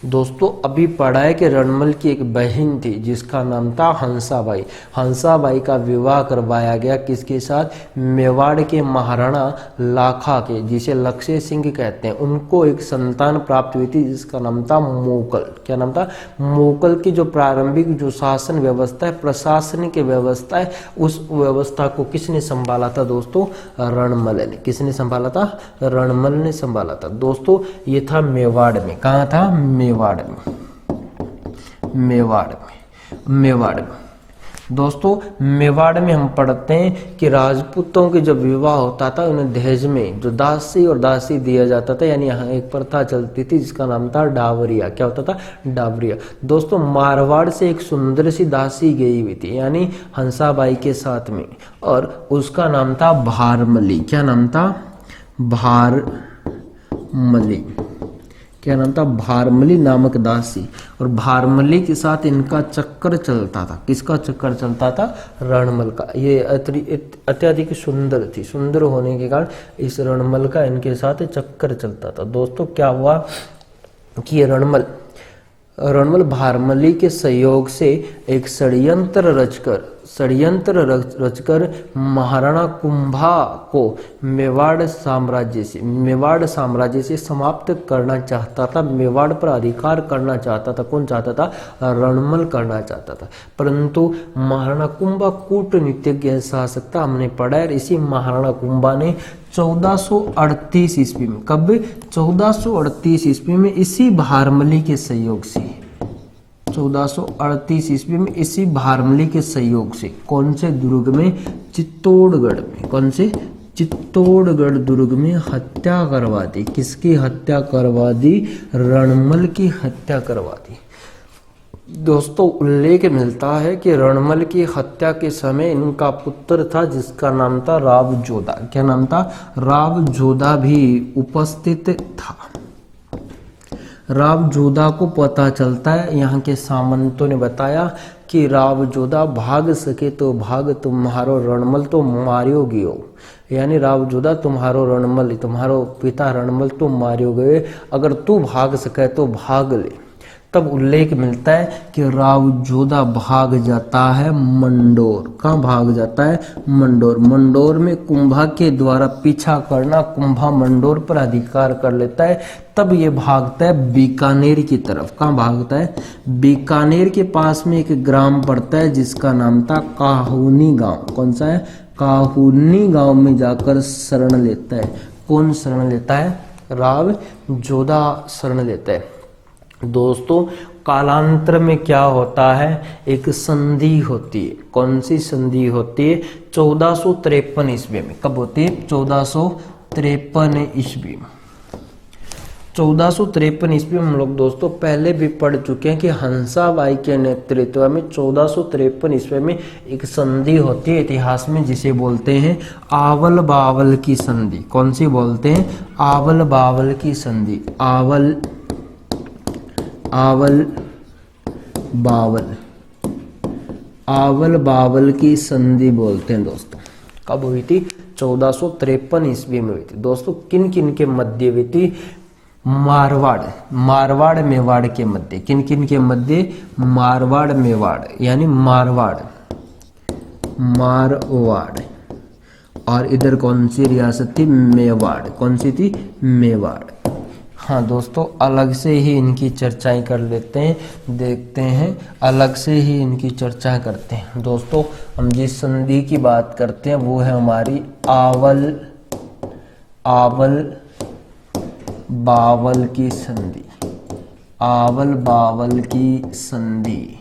दोस्तों अभी पढ़ा है कि रणमल की एक बहन थी जिसका नाम था हंसाबाई। हंसाबाई का विवाह करवाया गया किसके साथ, मेवाड़ के महाराणा लाखा के, जिसे लक्ष्य सिंह कहते हैं। उनको एक संतान प्राप्त हुई थी जिसका नाम था मोकल। क्या नाम था, मोकल की जो प्रारंभिक जो शासन व्यवस्था है, प्रशासनिक व्यवस्था है, उस व्यवस्था को किसने संभाला था दोस्तों, रणमल ने। किसने संभाला था, रणमल ने संभाला था। दोस्तों ये था मेवाड़ में। कहाँ था, मेवाड़ में। दोस्तों मेवाड़ में हम पढ़ते हैं कि राजपूतों के जब विवाह होता था उन्हें दहेज में जो दासी और दासी दिया जाता था, यानी यहाँ एक प्रथा चलती थी जिसका नाम था डावरिया। क्या होता था, डावरिया। दोस्तों मारवाड़ से एक सुंदर सी दासी गई हुई थी, यानी हंसाबाई के साथ में, और उसका नाम था भारमली। क्या नाम था, भारमली। क्या नाम था, भारमली नामक दासी। और भारमली के साथ इनका चक्कर चलता था। किसका चक्कर चलता था, रणमल का। ये अत्यधिक सुंदर थी, सुंदर होने के कारण इस रणमल का इनके साथ चक्कर चलता था। दोस्तों क्या हुआ कि रणमल भारमली के सहयोग से एक षड्यंत्र रचकर महाराणा कुंभा को मेवाड़ साम्राज्य से समाप्त करना चाहता था। मेवाड़ पर अधिकार करना चाहता था। कौन चाहता था, रणमल करना चाहता था। परंतु महाराणा कुंभा कूटनीतिज्ञ शासक था, हमने पढ़ा है। इसी महाराणा कुंभा ने 1438 ईस्वी में, कब, 1438 ईस्वी में इसी भारमली के सहयोग से, 1438 ईस्वी में इसी भारमली के सहयोग से कौन से दुर्ग में, चित्तौड़गढ़ में, कौन से, चित्तौड़गढ़ दुर्ग में हत्या करवा दी। किसकी हत्या करवा दी, रणमल की हत्या करवा दी। दोस्तों उल्लेख मिलता है कि रणमल की हत्या के समय इनका पुत्र था जिसका नाम था राव जोधा। क्या नाम था, राव जोधा भी उपस्थित था। राव जोधा को पता चलता है, यहाँ के सामंतों ने बताया कि राव जोधा भाग सके तो भाग, तुम्हारो रणमल तो मारियो गयो। यानी राव जोधा तुम्हारो रणमल, तुम्हारो पिता रणमल तो मारियो गए, अगर तू भाग सके तो भाग ले। तब उल्लेख मिलता है कि राव जोधा भाग जाता है मंडोर। कहाँ भाग जाता है, मंडोर। मंडोर में कुंभा के द्वारा पीछा करना, कुंभा मंडोर पर अधिकार कर लेता है। तब ये भागता है बीकानेर की तरफ। कहाँ भागता है, बीकानेर के पास में एक ग्राम पड़ता है जिसका नाम था काहुनी गांव। कौन सा है, काहुनी गांव में जाकर शरण लेता है। कौन शरण लेता है, राव जोधा शरण लेता है। दोस्तों कालांतर में क्या होता है, एक संधि होती है। कौन सी संधि होती है, 1453 ईस्वी में। कब होती है, 1453 ईस्वी में। 1453 ईस्वी में हम लोग दोस्तों पहले भी पढ़ चुके हैं कि हंसाबाई के नेतृत्व में 1453 ईस्वी में एक संधि होती है इतिहास में, जिसे बोलते हैं आवल बावल की संधि। कौन सी बोलते हैं, आवल बावल की संधि। आवल बावल की संधि बोलते हैं दोस्तों। कब हुई थी, 1453 ईस्वी में हुई थी। दोस्तों किन किन के मध्य हुई थी, मारवाड़ मेवाड़ के मध्य। किन किन के मध्य, मारवाड़ मेवाड़, यानी मारवाड़ और इधर कौन सी रियासत थी, मेवाड़। कौन सी थी, मेवाड़। हाँ दोस्तों अलग से ही इनकी चर्चाएं कर लेते हैं, देखते हैं, अलग से ही इनकी चर्चाएं करते हैं। दोस्तों हम जिस संधि की बात करते हैं वो है हमारी आवल बावल की संधि। आवल बावल की संधि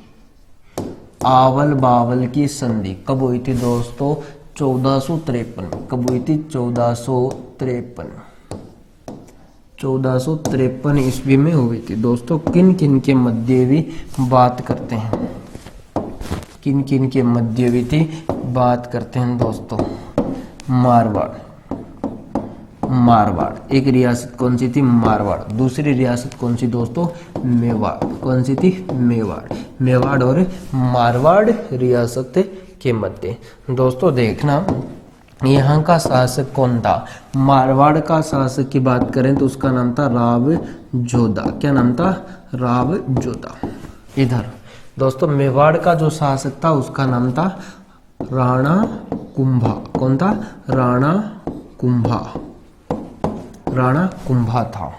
आवल बावल की संधि कब हुई थी दोस्तों? 1453। कब हुई थी? 1453 ईस्वी में हुई थी दोस्तों। किन किन के मध्य भी बात करते हैं, किन किन के मध्यवर्ती बात करते हैं दोस्तों? मारवाड़। मारवाड़ एक रियासत कौन सी थी? मारवाड़। दूसरी रियासत कौन सी दोस्तों? मेवाड़। कौन सी थी? मेवाड़। मेवाड़ और मारवाड़ रियासत के मध्य दोस्तों देखना यहाँ का शासक कौन था? मारवाड़ का शासक की बात करें तो उसका नाम था राव जोधा। क्या नाम था? राव जोधा। इधर दोस्तों मेवाड़ का जो शासक था उसका नाम था राणा कुंभा। कौन था? राणा कुंभा। राणा कुंभा था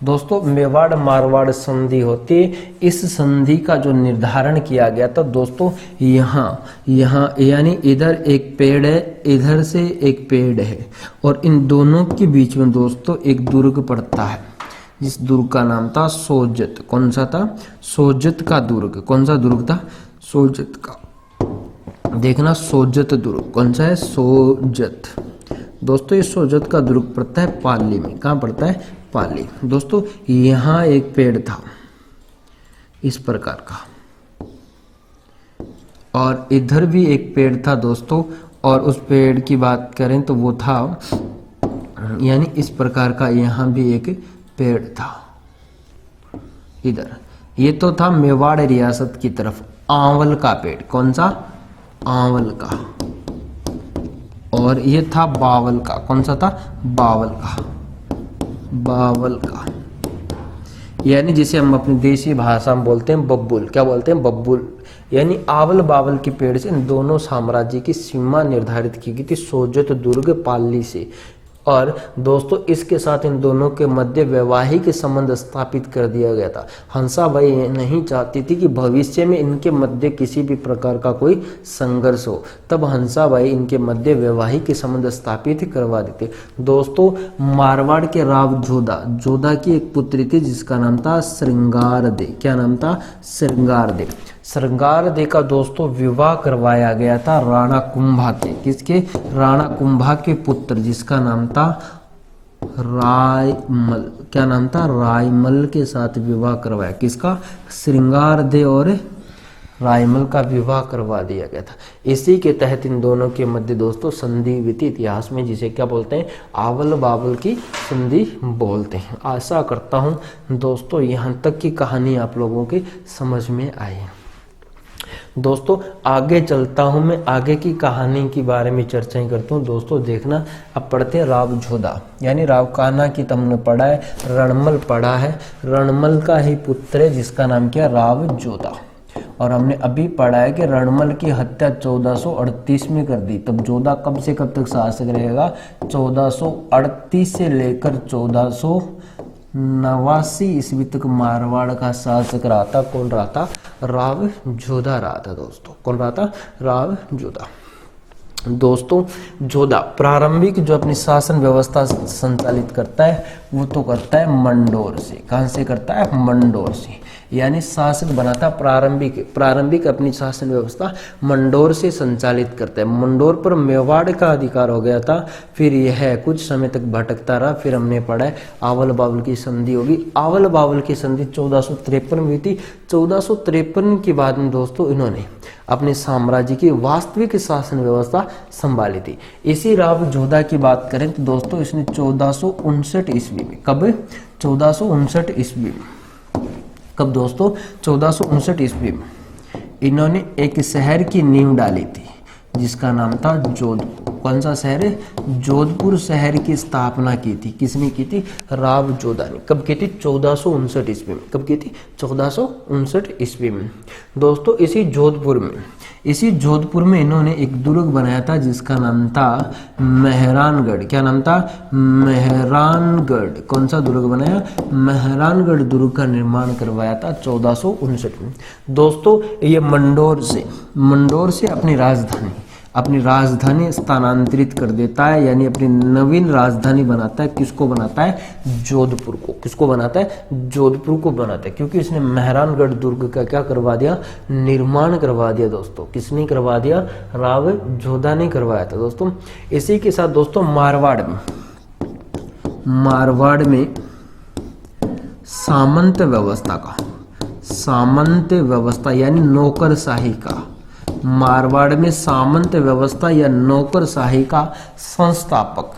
दोस्तों। मेवाड़ मारवाड़ संधि होती, इस संधि का जो निर्धारण किया गया था दोस्तों, यहाँ यानी इधर एक पेड़ है, इधर से एक पेड़ है, और इन दोनों के बीच में दोस्तों एक दुर्ग पड़ता है, जिस दुर्ग का नाम था सोजत। कौन सा था? सोजत का दुर्ग। कौन सा दुर्ग था? सोजत का। देखना सोजत दुर्ग कौन सा है? सोजत। दोस्तों ये सोजत का दुर्ग पड़ता है पाली में। कहाँ पड़ता है? पाली। दोस्तों यहाँ एक पेड़ था इस प्रकार का, और इधर भी एक पेड़ था दोस्तों, और उस पेड़ की बात करें तो वो था यानी इस प्रकार का, यहाँ भी एक पेड़ था इधर। ये तो था मेवाड़ रियासत की तरफ आंवल का पेड़। कौन सा? आंवल का। और ये था बावल का। कौन सा था? बावल का। बावल का यानी जिसे हम अपनी देसी भाषा में बोलते हैं बब्बुल। क्या बोलते हैं? बब्बुल। यानी आवल बावल के पेड़ से इन दोनों साम्राज्य की सीमा निर्धारित की गई थी सोजत दुर्ग पाली से। और दोस्तों इसके साथ इन दोनों के मध्य वैवाहिक संबंध स्थापित कर दिया गया था। हंसाबाई नहीं चाहती थी कि भविष्य में इनके मध्य किसी भी प्रकार का कोई संघर्ष हो, तब हंसाबाई इनके मध्य वैवाहिक संबंध स्थापित करवा देते। दोस्तों मारवाड़ के राव जोधा, जोधा की एक पुत्री थी जिसका नाम था श्रृंगारदे। क्या नाम था? श्रृंगारदे। श्रृंगारदे का दोस्तों विवाह करवाया गया था राणा कुंभा के। किसके? राणा कुंभा के पुत्र जिसका नाम था रायमल। क्या नाम था? रायमल के साथ विवाह करवाया। किसका? श्रृंगारदे और रायमल का विवाह करवा दिया गया था। इसी के तहत इन दोनों के मध्य दोस्तों संधि हुई थी इतिहास में, जिसे क्या बोलते हैं? आवल बावल की संधि बोलते हैं। आशा करता हूं दोस्तों यहाँ तक की कहानी आप लोगों के समझ में आई। दोस्तों आगे चलता हूं, मैं आगे की कहानी के बारे में चर्चाएं करता हूं। दोस्तों देखना, अब पढ़ते हैं राव जोधा यानी राव कान्हा की तो हमने पढ़ा है, रणमल पढ़ा है। रणमल का ही पुत्र है जिसका नाम क्या? राव जोधा। और हमने अभी पढ़ा है कि रणमल की हत्या 1438 में कर दी। तब जोधा कब से कब तक शासक रहेगा? 1438 से लेकर 1489 ईस्वी तक मारवाड़ का शासक रहा था। कौन रहा था? राव जोधा रहा था दोस्तों। कौन रहा था? राव जोधा। दोस्तों जोधा प्रारंभिक जो अपनी शासन व्यवस्था संचालित करता है वो तो करता है मंडोर से। कहां से करता है? मंडोर से। यानी शासक बनाता प्रारंभिक अपनी शासन व्यवस्था मंडोर से संचालित करता है। मंडोर पर मेवाड़ का अधिकार हो गया था। फिर यह कुछ समय तक भटकता रहा। फिर हमने पढ़ा है आवल बावल की संधि होगी। आवल बावल की संधि 1453 में हुई थी। 1453 के बाद में दोस्तों इन्होंने अपने साम्राज्य की वास्तविक शासन व्यवस्था संभाली थी। इसी राव जोधा की बात करें तो दोस्तों इसने 1459 ईस्वी में, कब? 1459 ईस्वी में। कब दोस्तों? 1459 ईस्वी में इन्होंने एक शहर की नींव डाली थी जिसका नाम था जोधपुर। कौन सा शहर है? जोधपुर शहर की स्थापना की थी। किसने की थी? राव जोधा ने। कब की थी? 1459 ईस्वी में। कब की थी? 1459 ईस्वी में। दोस्तों इसी जोधपुर में इन्होंने एक दुर्ग बनाया था जिसका नाम था मेहरानगढ़। क्या नाम था? मेहरानगढ़। कौन सा दुर्ग बनाया? मेहरानगढ़ दुर्ग का निर्माण करवाया था 1459 में। दोस्तों ये मंडोर से अपनी अपनी राजधानी स्थानांतरित कर देता है, यानी अपनी नवीन राजधानी बनाता है। किसको बनाता है? जोधपुर को। किसको बनाता है? जोधपुर को बनाता है, क्योंकि इसने मेहरानगढ़ दुर्ग का क्या करवा दिया? निर्माण करवा दिया दोस्तों। किसने करवा दिया? राव जोधा ने करवाया था दोस्तों। इसी के साथ दोस्तों मारवाड़ में सामंत व्यवस्था यानी नौकरशाही का, मारवाड़ में सामंत व्यवस्था या नौकरशाही का संस्थापक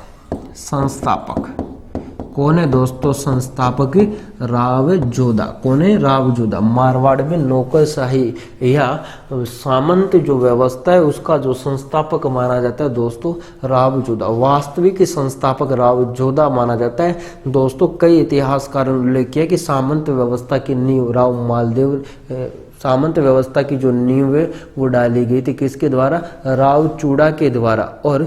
कौन है दोस्तों? संस्थापक राव जोधा। कौन है? राव जोधा। मारवाड़ में नौकरशाही या सामंत जो व्यवस्था है उसका जो संस्थापक माना जाता है दोस्तों राव जोधा। वास्तविक संस्थापक राव जोधा माना जाता है दोस्तों। कई इतिहासकारों ने उल्लेख किया कि सामंत व्यवस्था की नींव राव मालदेव, सामंत व्यवस्था की जो नींव है वो डाली गई थी किसके द्वारा? राव चूड़ा के द्वारा। और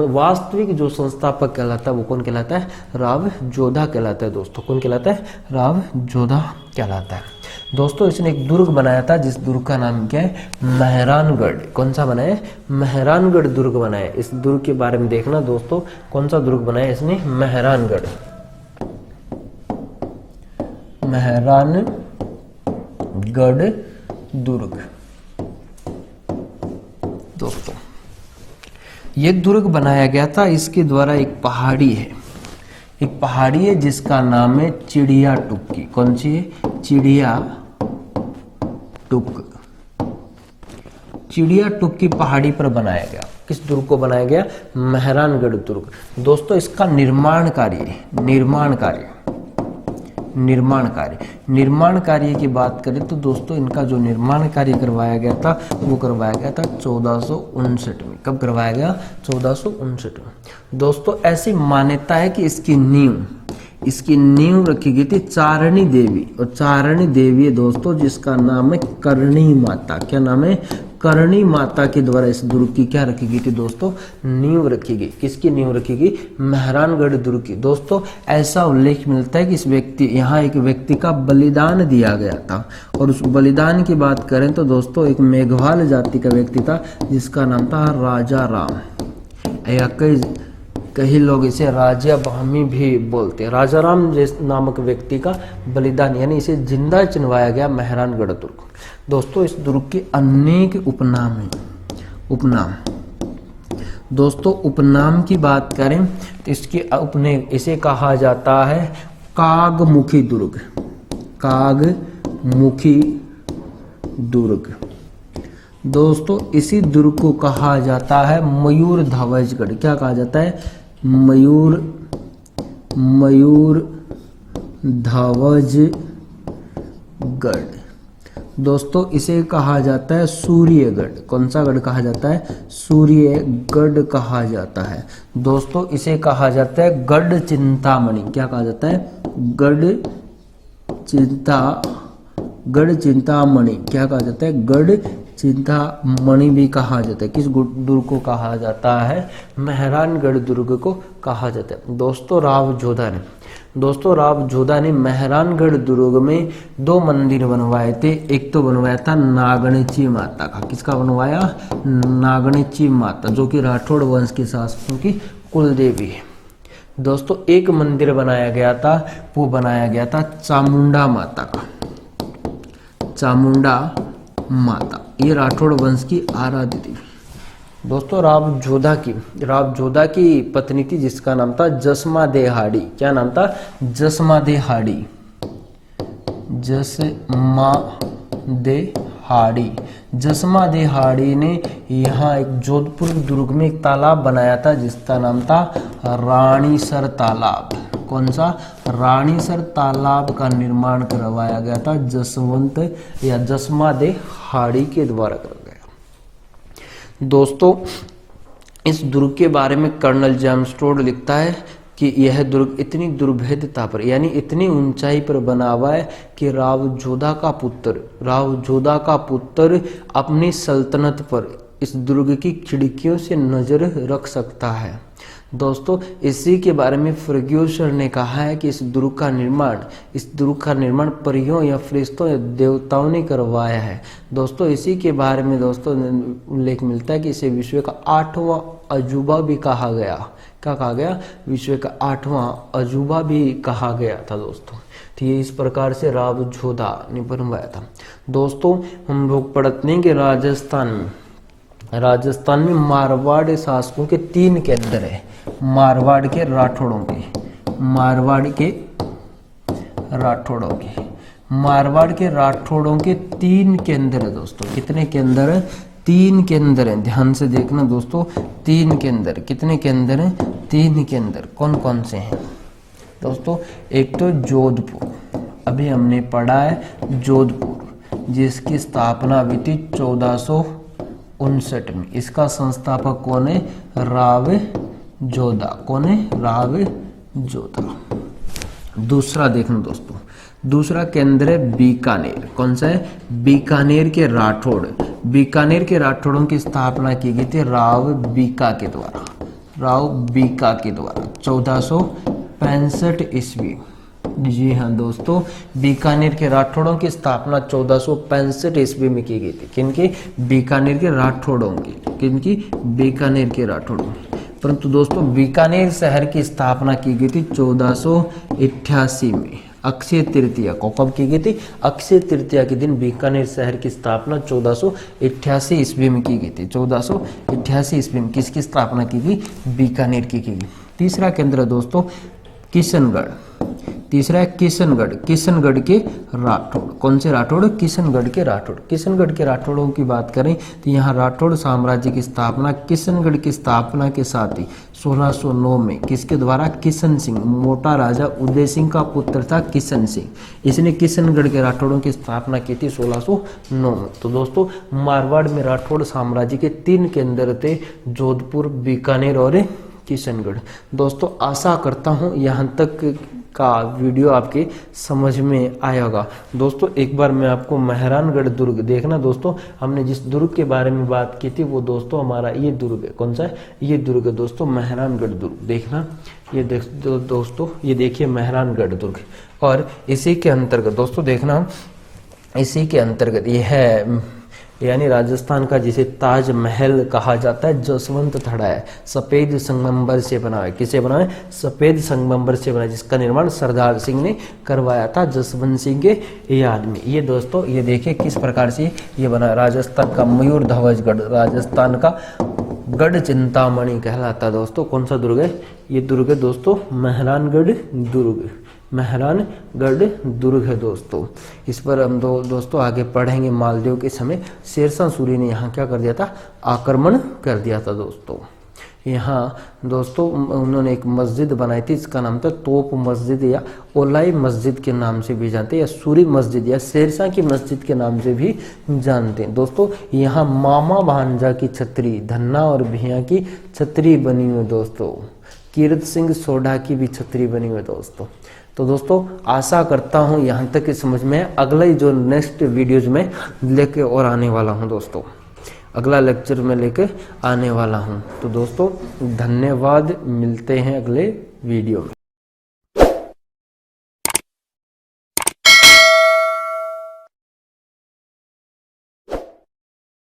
वास्तविक जो संस्थापक कहलाता है वो कौन कहलाता है? राव जोधा कहलाता है दोस्तों। कौन कहलाता है? राव जोधा कहलाता है दोस्तों। इसने एक दुर्ग बनाया था जिस दुर्ग का नाम क्या है? मेहरानगढ़। कौन सा बनाया? मेहरानगढ़ दुर्ग बनाया। इस दुर्ग के बारे में देखना दोस्तों, कौन सा दुर्ग बनाया इसने? मेहरानगढ़ दुर्ग दोस्तों। ये दुर्ग बनाया गया था, इसके द्वारा एक पहाड़ी है जिसका नाम है चिड़िया टुक्की। कौन सी है? चिड़िया टुक्की पहाड़ी पर बनाया गया। किस दुर्ग को बनाया गया? मेहरानगढ़ दुर्ग दोस्तों। इसका निर्माण कार्य की बात करें तो दोस्तों इनका जो निर्माण कार्य करवाया गया था वो करवाया गया था 1459 में। कब करवाया गया? 1459 में दोस्तों। ऐसी मान्यता है कि इसकी नींव रखी गई थी चारणी देवी, और चारणी देवी है दोस्तों जिसका नाम है करणी माता। क्या नाम है? करणी माता के द्वारा इस दुर्ग की क्या रखी गई थी दोस्तों? नींव रखी गई। किसकी नींव रखी गई? मेहरानगढ़ दुर्ग की दोस्तों। ऐसा उल्लेख मिलता है कि यहाँ एक व्यक्ति का बलिदान दिया गया था, और उस बलिदान की बात करें तो दोस्तों एक मेघवाल जाति का व्यक्ति था जिसका नाम था राजा राम, या कई लोग इसे राजा बहमी भी बोलते हैं। राजा राम नामक व्यक्ति का बलिदान, यानी इसे जिंदा चिनवाया गया मेहरानगढ़ दुर्ग दोस्तों। इस दुर्ग के अनेक उपनाम हैं। दोस्तों उपनाम की बात करें तो इसे कहा जाता है कागमुखी दुर्ग दोस्तों। इसी दुर्ग को कहा जाता है मयूर ध्वजगढ़। क्या कहा जाता है? मयूर ध्वजगढ़ दोस्तों। इसे कहा जाता है सूर्यगढ़। कौन सा गढ़ कहा जाता है? सूर्यगढ़ कहा जाता है दोस्तों। इसे कहा जाता है गढ़ चिंतामणि। क्या कहा जाता है? गढ़ चिंतामणि। क्या कहा जाता है? गढ़ चिंतामणि भी कहा जाता है। किस दुर्ग को कहा जाता है? मेहरानगढ़ दुर्ग को कहा जाता है दोस्तों। राव जोधा ने मेहरानगढ़ दुर्ग में 2 मंदिर बनवाए थे। एक तो बनवाया था नागणची माता का। किसका बनवाया? नागणची माता, जो कि राठौड़ वंश के शासकों की कुल देवी है दोस्तों। एक मंदिर बनाया गया था, वो बनाया गया था चामुंडा माता का। चामुंडा माता ये राठौड़ वंश की आराध्य देवी दोस्तों। राव जोधा की पत्नी थी जिसका नाम था जसमा देहाड़ी। क्या नाम था? जसमा देहाड़ी ने यहाँ एक जोधपुर दुर्ग में एक तालाब बनाया था जिसका नाम था रानीसर तालाब। कौन सा? रानीसर तालाब का निर्माण करवाया गया था जसवंत या जसमा देहाड़ी के द्वारा करवाया गया दोस्तों। इस दुर्ग के बारे में कर्नल जेम्स टोड लिखता है कि यह दुर्ग इतनी दुर्भेद्यता पर, यानी इतनी ऊंचाई पर बना हुआ है कि राव जोधा का पुत्र अपनी सल्तनत पर इस दुर्ग की खिड़कियों से नजर रख सकता है। दोस्तों इसी के बारे में फर्ग्यूसन ने कहा है कि इस दुर्ग का निर्माण परियों या फरिश्तों या देवताओं ने करवाया है। दोस्तों इसी के बारे में दोस्तों उल्लेख मिलता है कि इसे विश्व का 8वां अजूबा भी कहा गया। क्या कहा गया? विश्व का 8वां अजूबा भी कहा गया था दोस्तों। तो ये इस प्रकार से रावजोधा ने बनवाया था। दोस्तों हम लोग पढ़ते हैं कि राजस्थान में मारवाड़ शासकों के 3 केंद्र है। मारवाड़ के राठौड़ों के 3 केंद्र है दोस्तों। कितने केंद्र है? 3 केंद्र हैं। ध्यान से देखना दोस्तों, 3 केंद्र। कितने केंद्र हैं? 3 केंद्र। कौन कौन से हैं दोस्तों? एक तो जोधपुर, अभी हमने पढ़ा है जोधपुर, जिसकी स्थापना हुई थी 1459 में। इसका संस्थापक कौन है? रावजोधा। कौन है? रावजोधा। दूसरा देखना दोस्तों, दूसरा केंद्र है बीकानेर। कौन सा है? बीकानेर के राठौड़। बीकानेर के राठौड़ों की स्थापना की गई थी राव बीका के द्वारा 1465 ईस्वी। जी हाँ दोस्तों, बीकानेर के राठौड़ों की स्थापना 1465 ईस्वी में की गई थी। किनकी? बीकानेर के राठौड़ों की। किनकी? बीकानेर के राठौड़ों की। परंतु दोस्तों बीकानेर शहर की स्थापना की गई थी 1488 में। अक्षय तृतीया को कब की गई थी? अक्षय तृतीया के दिन बीकानेर शहर की स्थापना 1488 ईस्वी में की गई थी। 1488 ईस्वी में किसकी स्थापना की गई? बीकानेर की गई। तीसरा केंद्र दोस्तों किशनगढ़। तीसरा है किशनगढ़ के राठौड़। कौन से राठौड़? किशनगढ़ के राठौड़। किशनगढ़ के राठौड़ों की बात करें तो यहाँ राठौड़ साम्राज्य की स्थापना किशनगढ़ की स्थापना के साथ ही 1609 में किसके द्वारा? किशन सिंह, मोटा राजा उदय सिंह का पुत्र था किशन सिंह। इसने किशनगढ़ के राठौड़ों की स्थापना की थी 1609 में। तो दोस्तों मारवाड़ में राठौड़ साम्राज्य के 3 केंद्र थे, जोधपुर, बीकानेर और किशनगढ़। दोस्तों आशा करता हूँ यहाँ तक का वीडियो आपके समझ में आया होगा। दोस्तों एक बार मैं आपको मेहरानगढ़ दुर्ग देखना। दोस्तों हमने जिस दुर्ग के बारे में बात की थी वो दोस्तों हमारा ये दुर्ग है। कौन सा है? ये दुर्ग है दोस्तों, मेहरानगढ़ दुर्ग। देखना ये दोस्तों ये देखिए मेहरानगढ़ दुर्ग। और इसी के अंतर्गत दोस्तों देखना, इसी के अंतर्गत ये है यानी राजस्थान का जिसे ताजमहल कहा जाता है, जसवंत थड़ा है, सफेद संगमरमर से बना है। किसे बना है? सफेद संगमरमर से बना है, जिसका निर्माण सरदार सिंह ने करवाया था जसवंत सिंह के याद में। ये दोस्तों ये देखिए किस प्रकार से ये बना। राजस्थान का मयूर ध्वजगढ़, राजस्थान का गढ़ चिंतामणि कहलाता है दोस्तों। कौन सा दुर्ग है? ये दुर्ग है दोस्तों मेहरानगढ़ दुर्ग। मेहरानगढ़ दुर्ग है दोस्तों। इस पर हम दोस्तों आगे पढ़ेंगे। मालदेव के समय शेरशाह सूरी ने यहाँ क्या कर दिया था? आक्रमण कर दिया था दोस्तों। यहाँ दोस्तों उन्होंने एक मस्जिद बनाई थी, इसका नाम था तोप मस्जिद या ओलाई मस्जिद के नाम से भी जानते हैं, या सूरी मस्जिद या शेरशाह की मस्जिद के नाम से भी जानते हैं दोस्तों। यहाँ मामा भांजा की छतरी, धन्ना और भिया की छतरी बनी हुई दोस्तों। कीरत सिंह सोढ़ा की भी छतरी बनी हुई दोस्तों। तो दोस्तों आशा करता हूँ यहाँ तक की समझ में। अगला ही जो नेक्स्ट वीडियोज में लेके और आने वाला हूँ दोस्तों, अगला लेक्चर में लेके आने वाला हूँ। तो दोस्तों धन्यवाद, मिलते हैं अगले वीडियो में।